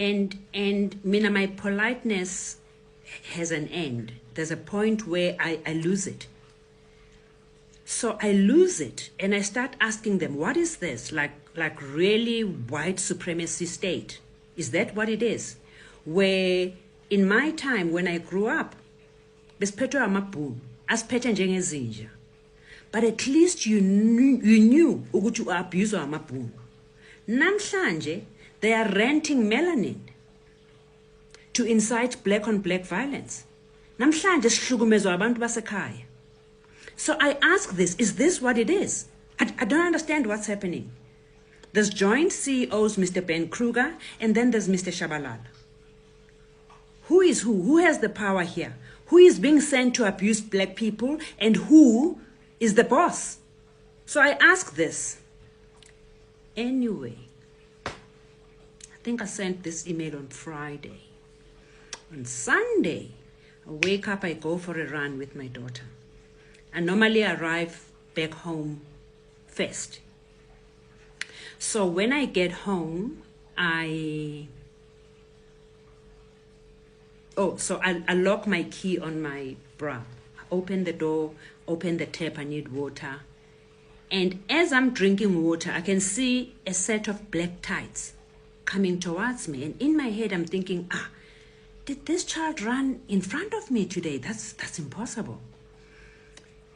Mina, my politeness has an end. There's a point where I lose it. So I lose it, and I start asking them, what is this? Like really white supremacy state? Is that what it is? Where in my time, when I grew up, besiphetwe amabhunu, asiphethe njengezinja. But at least you knew ukuthi u-abuse amabhunu. Namhlanje, they are renting melanin to incite black-on-black violence. Namhlanje sihlukumezwa abantu basekhaya. So I ask this, is this what it is? I don't understand what's happening. There's joint CEOs, Mr. Ben Kruger, and then there's Mr. Shabalala. Who is who? Who has the power here? Who is being sent to abuse black people, and who is the boss? So I ask this. Anyway, I think I sent this email on Friday. On Sunday, I wake up, I go for a run with my daughter. I normally arrive back home first. So when I get home, I lock my key on my bra. I open the door, open the tap, I need water. And as I'm drinking water, I can see a set of black tights coming towards me. And in my head, I'm thinking, did this child run in front of me today? That's impossible.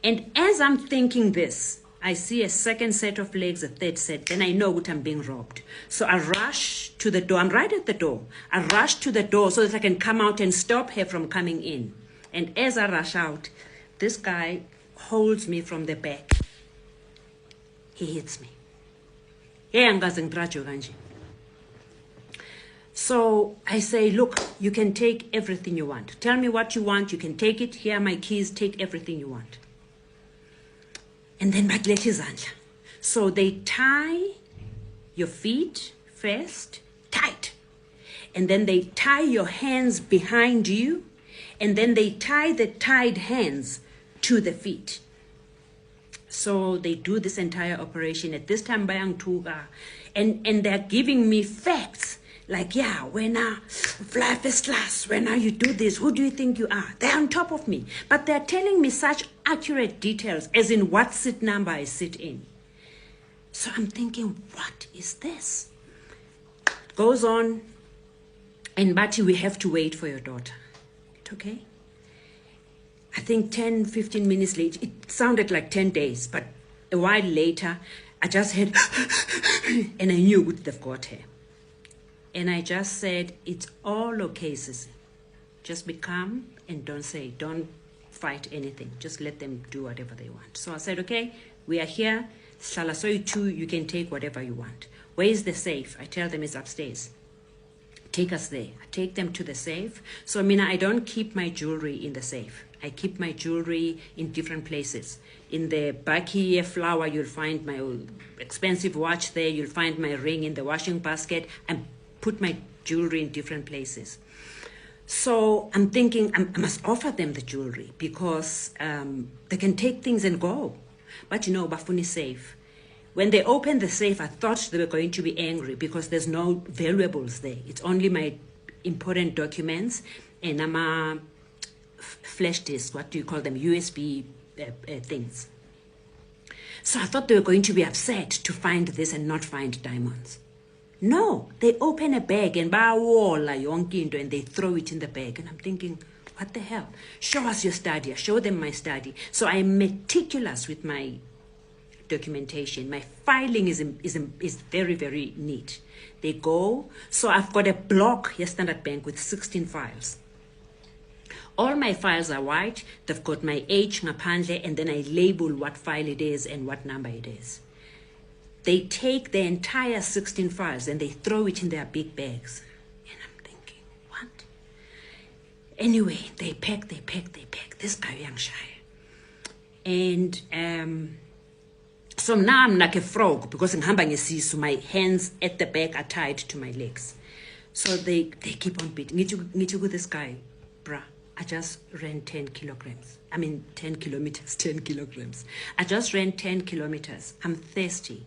And as I'm thinking this, I see a second set of legs, a third set, then I know that I'm being robbed. So I rush to the door. I'm right at the door. I rush to the door so that I can come out and stop her from coming in. And as I rush out, this guy holds me from the back. He hits me. So I say, look, you can take everything you want. Tell me what you want. You can take it. Here are my keys. Take everything you want. And then so they tie your feet first, tight. And then they tie your hands behind you. And then they tie the tied hands to the feet. So they do this entire operation. At this time, and they're giving me facts. Like, yeah, when I fly first class, when you do this, who do you think you are? They're on top of me. But they're telling me such accurate details, as in what seat number I sit in. So I'm thinking, what is this? It goes on, and Bati, we have to wait for your daughter. Okay? I think 10, 15 minutes later, it sounded like 10 days, but a while later, I just heard, and I knew they've got her. And I just said, it's all okay, sis. Just be calm and don't fight anything. Just let them do whatever they want. So I said, okay, we are here. Salasoy 2, you can take whatever you want. Where is the safe? I tell them it's upstairs. Take us there. I take them to the safe. So, Mina, I don't keep my jewelry in the safe. I keep my jewelry in different places. In the Baki flower, you'll find my expensive watch there. You'll find my ring in the washing basket. And put my jewelry in different places. So I'm thinking I must offer them the jewelry because they can take things and go. But you know, Bafuni safe. When they opened the safe, I thought they were going to be angry because there's no valuables there. It's only my important documents and I'm flash disk, what do you call them, USB things. So I thought they were going to be upset to find this and not find diamonds. No, they open a bag and and they throw it in the bag. And I'm thinking, what the hell? Show us your study. I show them my study. So I'm meticulous with my documentation. My filing is very, very neat. They go. So I've got a block here, Standard Bank, with 16 files. All my files are white. They've got my age, ngaphandle, and then I label what file it is and what number it is. They take the entire 16 files and they throw it in their big bags. And I'm thinking, what? Anyway, they pack. This guy young shy. And so now I'm like a frog because so my hands at the back are tied to my legs. So they keep on beating. Need you with this guy, bruh. I just ran 10 kilograms. 10 kilometers, 10 kilograms. I just ran 10 kilometers. I'm thirsty.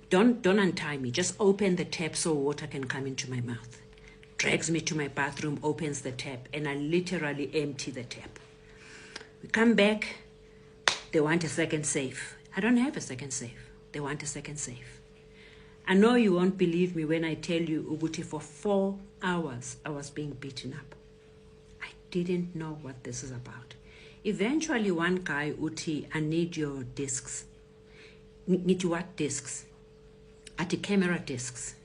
Don't untie me. Just open the tap so water can come into my mouth. Drags me to my bathroom, opens the tap, and I literally empty the tap. We come back. They want a second save. I don't have a second save. They want a second save. I know you won't believe me when I tell you, Uguti, for 4 hours I was being beaten up. I didn't know what this is about. Eventually, one guy, Uti, I need your discs. Need you what discs? At the camera discs.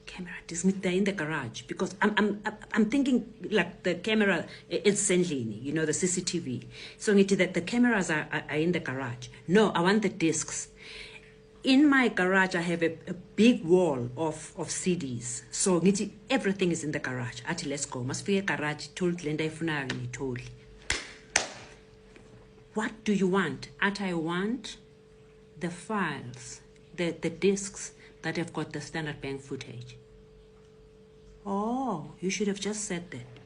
Camera discs. They're in the garage because I'm thinking like the camera is Sendlini, the CCTV. So that the cameras are in the garage. No, I want the discs. In my garage, I have a big wall of CDs. So everything is in the garage. Ati, let's go. Must be a garage. Told Linda Funari, told. What do you want? I want the files, the discs that have got the Standard Bank footage. Oh, you should have just said that.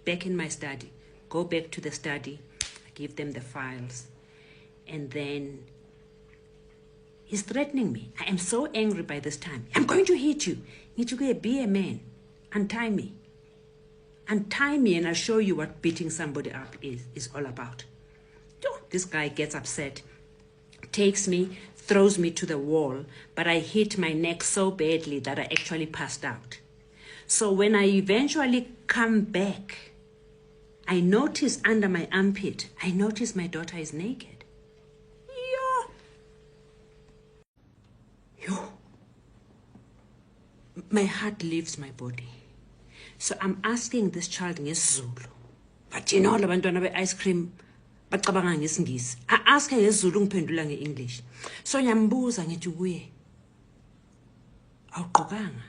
Back in my study. Go back to the study. I give them the files. And then he's threatening me. I am so angry by this time. I'm going to hit you. Need to be a man. Untie me. Untie me and I'll show you what beating somebody up is all about. This guy gets upset, takes me, throws me to the wall, but I hit my neck so badly that I actually passed out. So when I eventually come back, I notice under my armpit, I notice my daughter is naked. Yo. My heart leaves my body. So I'm asking this child ngesizulu. But labantwana be-ice cream, bacabanga ngesingisi. I ask her ngesizulu ngiphendula nge-English. So ngiyambuza ngithi kuye, awugqokanga,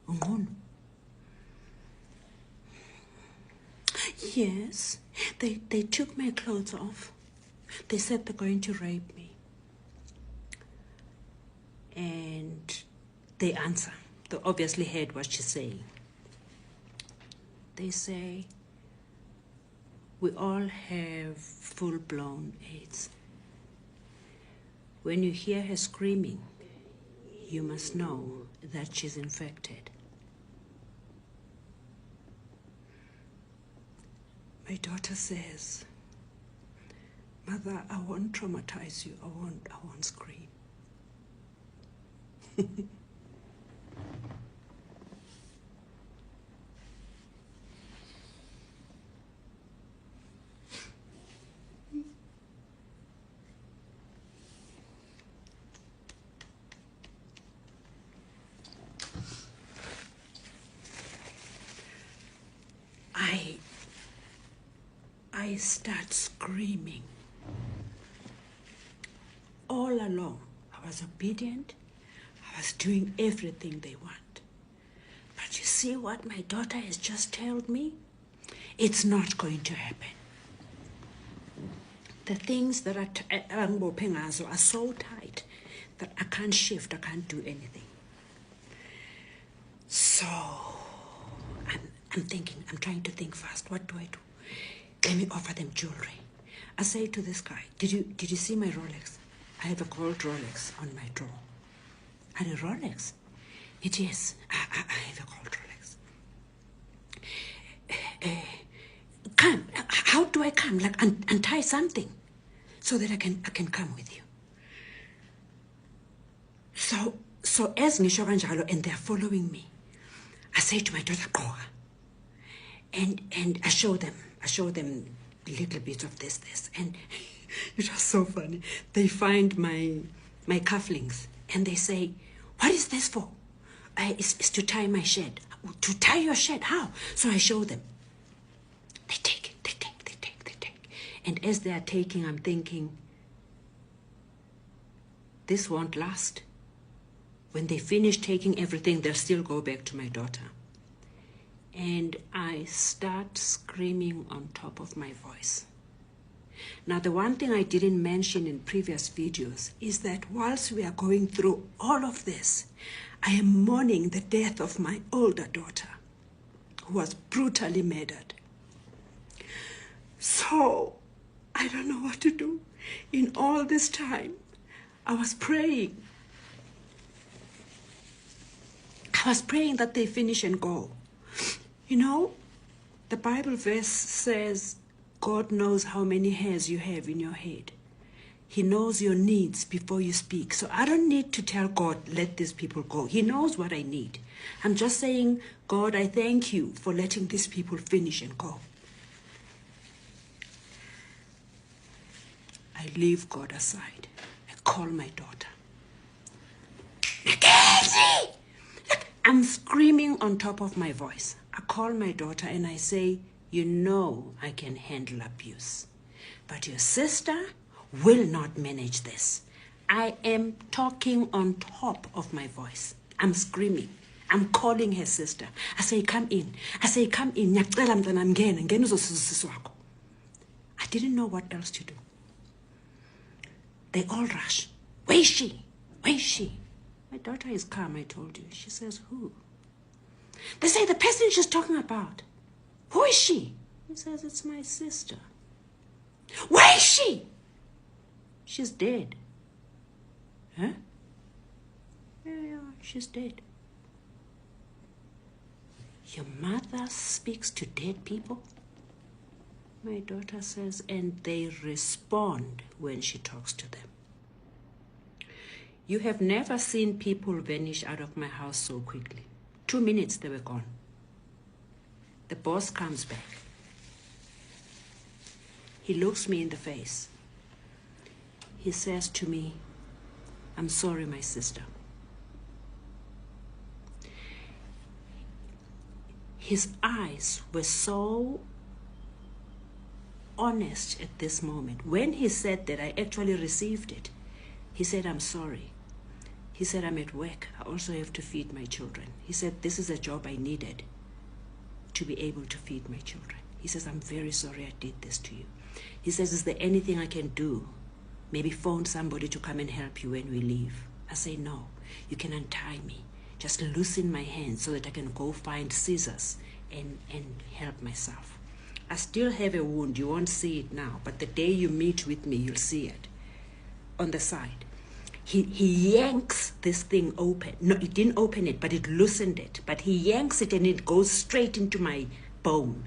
unqunu? Yes, they took my clothes off. They said they're going to rape me. And they answer. They obviously heard what she's saying. They say, we all have full-blown AIDS. When you hear her screaming, you must know that she's infected. My daughter says, Mother, I won't traumatize you. I won't scream. I start screaming. All along, I was obedient. I was doing everything they want. But you see what my daughter has just told me? It's not going to happen. The things that are so tight that I can't shift, I can't do anything. So I'm thinking, I'm trying to think fast. What do I do? Let me offer them jewelry. I say to this guy, did you see my Rolex? I have a gold Rolex on my drawer. And a Rolex? It is. I have a gold Rolex. Come. How do I come? Like untie something so that I can come with you. So as ngisho kanjalo and they're following me, I say to my daughter, Koga. And I show them little bits of this, and it was so funny. They find my cufflinks and they say, what is this for? It's to tie my shirt. To tie your shirt? How? So I show them. They take it, they take. And as they are taking, I'm thinking, this won't last. When they finish taking everything, they'll still go back to my daughter. And I start screaming on top of my voice. Now, the one thing I didn't mention in previous videos is that whilst we are going through all of this, I am mourning the death of my older daughter, who was brutally murdered. So, I don't know what to do. In all this time, I was praying. I was praying that they finish and go. You know, the Bible verse says, God knows how many hairs you have in your head. He knows your needs before you speak. So I don't need to tell God, let these people go. He knows what I need. I'm just saying, God, I thank you for letting these people finish and go. I leave God aside. I call my daughter. Mngadi! Look, I'm screaming on top of my voice. I call my daughter and I say, you know I can handle abuse, but your sister will not manage this. I am talking on top of my voice. I'm screaming. I'm calling her sister. I say, come in. I say, come in. I didn't know what else to do. They all rush. Where is she? Where is she? My daughter is calm, I told you. She says, who? They say, the person she's talking about. Who is she? He says, it's my sister. Where is she? She's dead. Huh? Yeah, she's dead. Your mother speaks to dead people? My daughter says, and they respond when she talks to them. You have never seen people vanish out of my house so quickly. 2 minutes, they were gone. The boss comes back. He looks me in the face. He says to me, I'm sorry, my sister. His eyes were so honest at this moment. When he said that, I actually received it. He said, I'm sorry. He said, I'm at work. I also have to feed my children. He said, this is a job I needed to be able to feed my children. He says, I'm very sorry I did this to you. He says, is there anything I can do? Maybe phone somebody to come and help you when we leave. I say, no, you can untie me. Just loosen my hands so that I can go find scissors and help myself. I still have a wound. You won't see it now, but the day you meet with me, you'll see it on the side. He yanks this thing open. No, it didn't open it, but it loosened it. But he yanks it and it goes straight into my bone.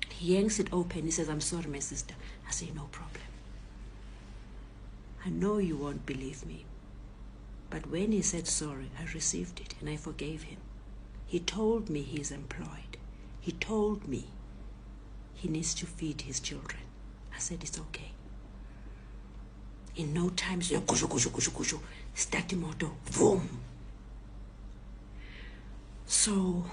He yanks it open. He says, I'm sorry, my sister. I say, no problem. I know you won't believe me. But when he said sorry, I received it and I forgave him. He told me he's employed. He told me he needs to feed his children. I said, it's okay. In no time, start the motor, boom. So,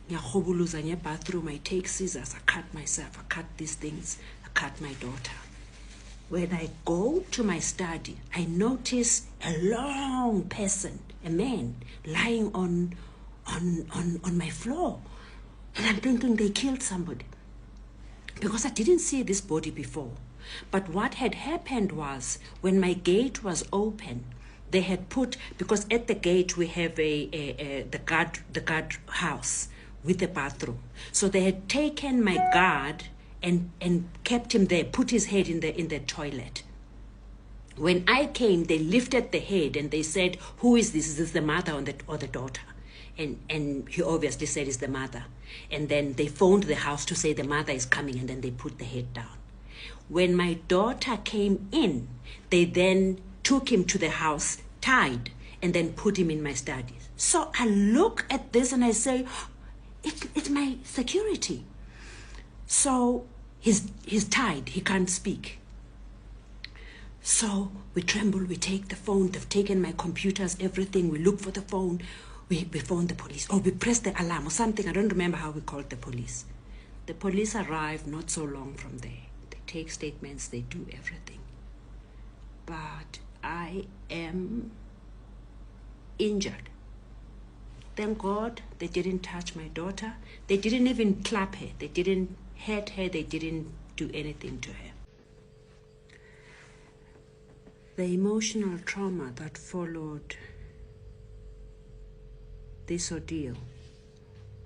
in your bathroom, I take scissors, I cut myself, I cut these things, I cut my daughter. When I go to my study, I notice a long person, a man, lying on my floor. And I'm thinking they killed somebody. Because I didn't see this body before. But what had happened was, when my gate was open, they had put, because at the gate we have the guard house with a bathroom. So they had taken my guard and kept him there, put his head in the toilet. When I came, they lifted the head and they said, who is this? Is this the mother or the daughter? And he obviously said it's the mother. And then they phoned the house to say the mother is coming, and then they put the head down. When my daughter came in, they then took him to the house, tied, and then put him in my study. So I look at this and I say, it's my security. So he's tied, he can't speak. So we tremble, we take the phone, they've taken my computers, everything, we look for the phone, we phone the police, or we press the alarm or something, I don't remember how we called the police. The police arrive not so long from there. They take statements, they do everything. But I am injured. Thank God they didn't touch my daughter. They didn't even clap her. They didn't hurt her. They didn't do anything to her. The emotional trauma that followed this ordeal,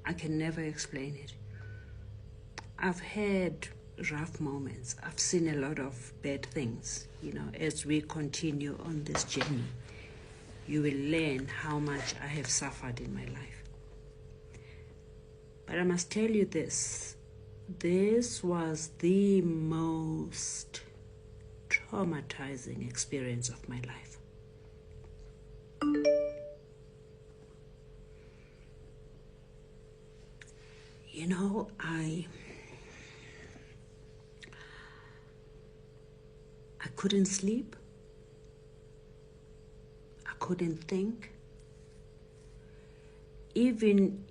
I can never explain it. I've had rough moments. I've seen a lot of bad things. As we continue on this journey, you will learn how much I have suffered in my life. But I must tell you this was the most traumatizing experience of my life. I couldn't sleep. I couldn't think. Even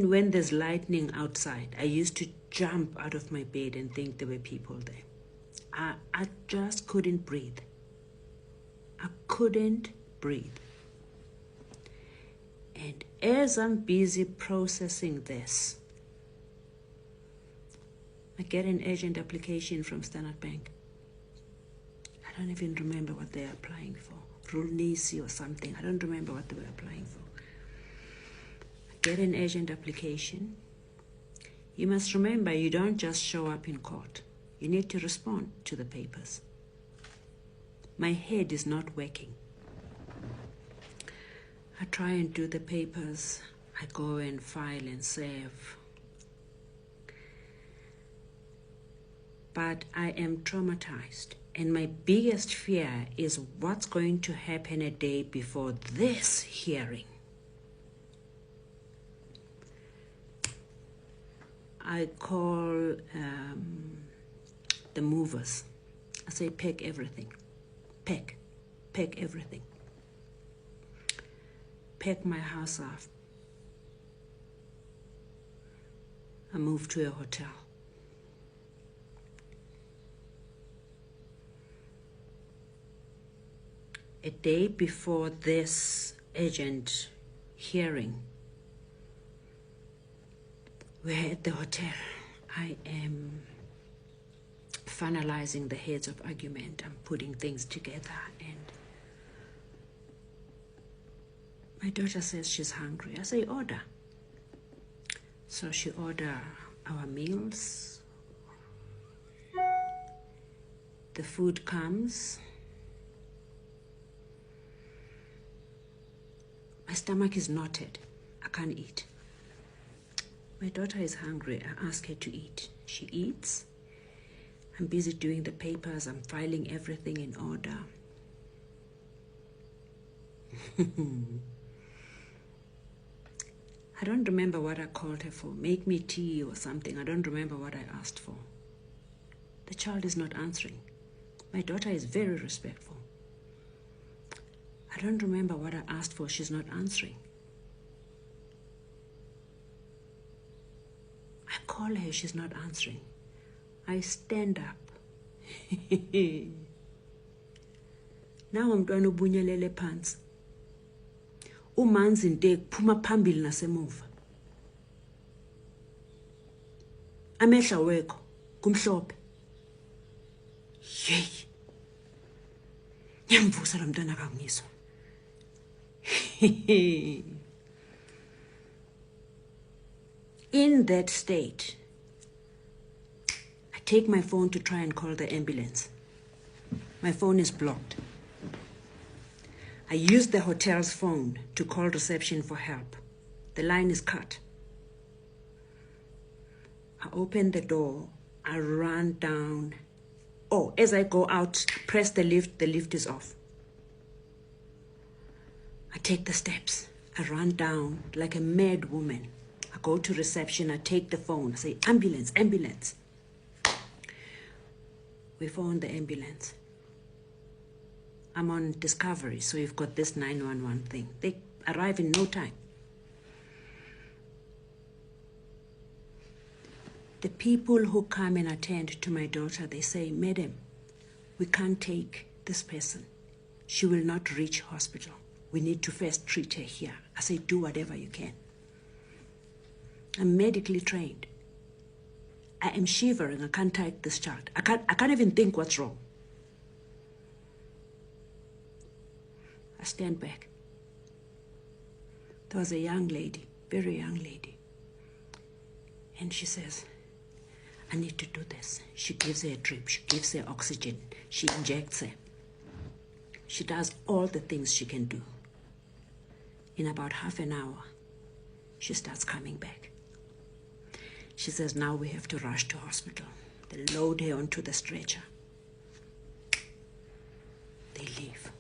when there's lightning outside, I used to jump out of my bed and think there were people there. I just couldn't breathe. I couldn't breathe. And as I'm busy processing this, I get an urgent application from Standard Bank. I don't even remember what they're applying for. Rulnisi or something. I don't remember what they were applying for. I get an urgent application. You must remember, you don't just show up in court. You need to respond to the papers. My head is not working. I try and do the papers. I go and file and save. But I am traumatized. And my biggest fear is what's going to happen a day before this hearing. I call the movers. I say, pack everything. Pack everything. Pack my house off. I move to a hotel. A day before this urgent hearing, we're at the hotel. I am finalizing the heads of argument. I'm putting things together, and my daughter says she's hungry. I say, order. So she orders our meals. The food comes. My stomach is knotted. I can't eat. My daughter is hungry. I ask her to eat. She eats. I'm busy doing the papers. I'm filing everything in order. I don't remember what I called her for. Make me tea or something. I don't remember what I asked for. The child is not answering. My daughter is very respectful. I don't remember what I asked for. She's not answering. I call her. She's not answering. I stand up. Now I'm going to bunyelele pants. Umanzi nte kuphuma phambili nasemuva. Amehla wekho kumhlophe. Yey. Nyamvusa lo mntwana akangizwa. In that state, I take my phone to try and call the ambulance. My phone is blocked. I use the hotel's phone to call reception for help. The line is cut. I open the door. I run down. Oh, as I go out, press the lift is off. I take the steps. I run down like a mad woman. I go to reception. I take the phone. I say, ambulance, ambulance. We phone the ambulance. I'm on Discovery, so you've got this 911 thing. They arrive in no time. The people who come and attend to my daughter, they say, Madam, we can't take this person. She will not reach hospital. We need to first treat her here. I say, do whatever you can. I'm medically trained. I am shivering. I can't take this child. I can't even think what's wrong. I stand back. There was a young lady, very young lady. And she says, I need to do this. She gives her a drip. She gives her oxygen. She injects her. She does all the things she can do. In about half an hour, she starts coming back. She says, now we have to rush to hospital. They load her onto the stretcher. They leave.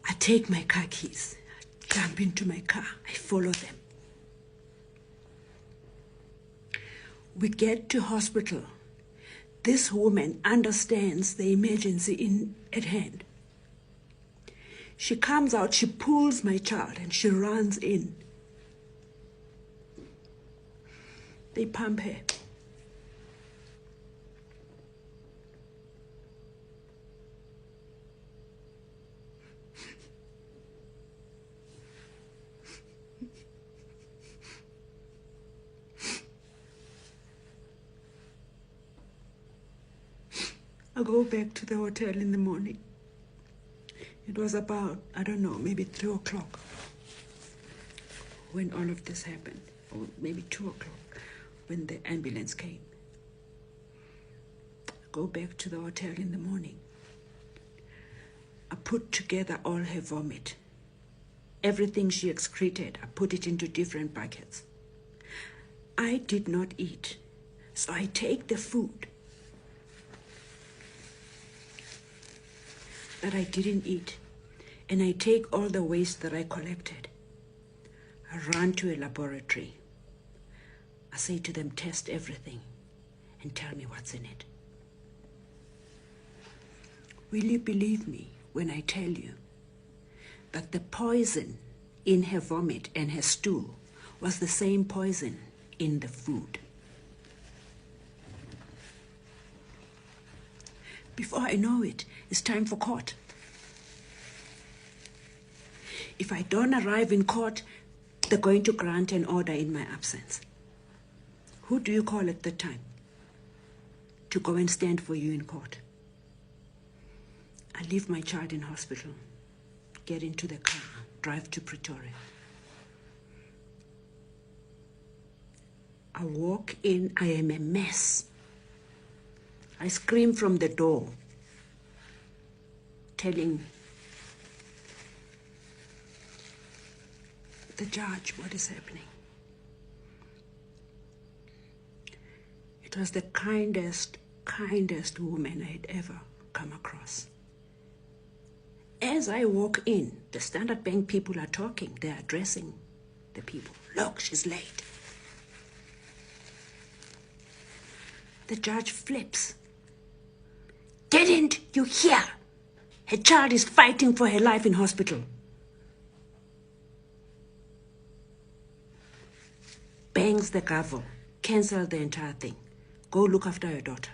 I take my car keys, I jump into my car, I follow them. We get to hospital. This woman understands the emergency at hand. She comes out, she pulls my child, and she runs in. They pump her. I go back to the hotel in the morning. It was about, I don't know, maybe 3 o'clock when all of this happened, or maybe 2 o'clock when the ambulance came. I go back to the hotel in the morning. I put together all her vomit. Everything she excreted, I put it into different buckets. I did not eat, so I take the food that I didn't eat, and I take all the waste that I collected. I run to a laboratory. I say to them, test everything and tell me what's in it. Will you believe me when I tell you that the poison in her vomit and her stool was the same poison in the food? Before I know it, it's time for court. If I don't arrive in court, they're going to grant an order in my absence. Who do you call at the time to go and stand for you in court? I leave my child in hospital, get into the car, drive to Pretoria. I walk in, I am a mess. I scream from the door, telling the judge what is happening. It was the kindest woman I had ever come across. As I walk in, the Standard Bank people are talking. They're addressing the people. Look, she's late. The judge flips. Didn't you hear? Her child is fighting for her life in hospital. Bangs the gavel. Cancel the entire thing. Go look after your daughter.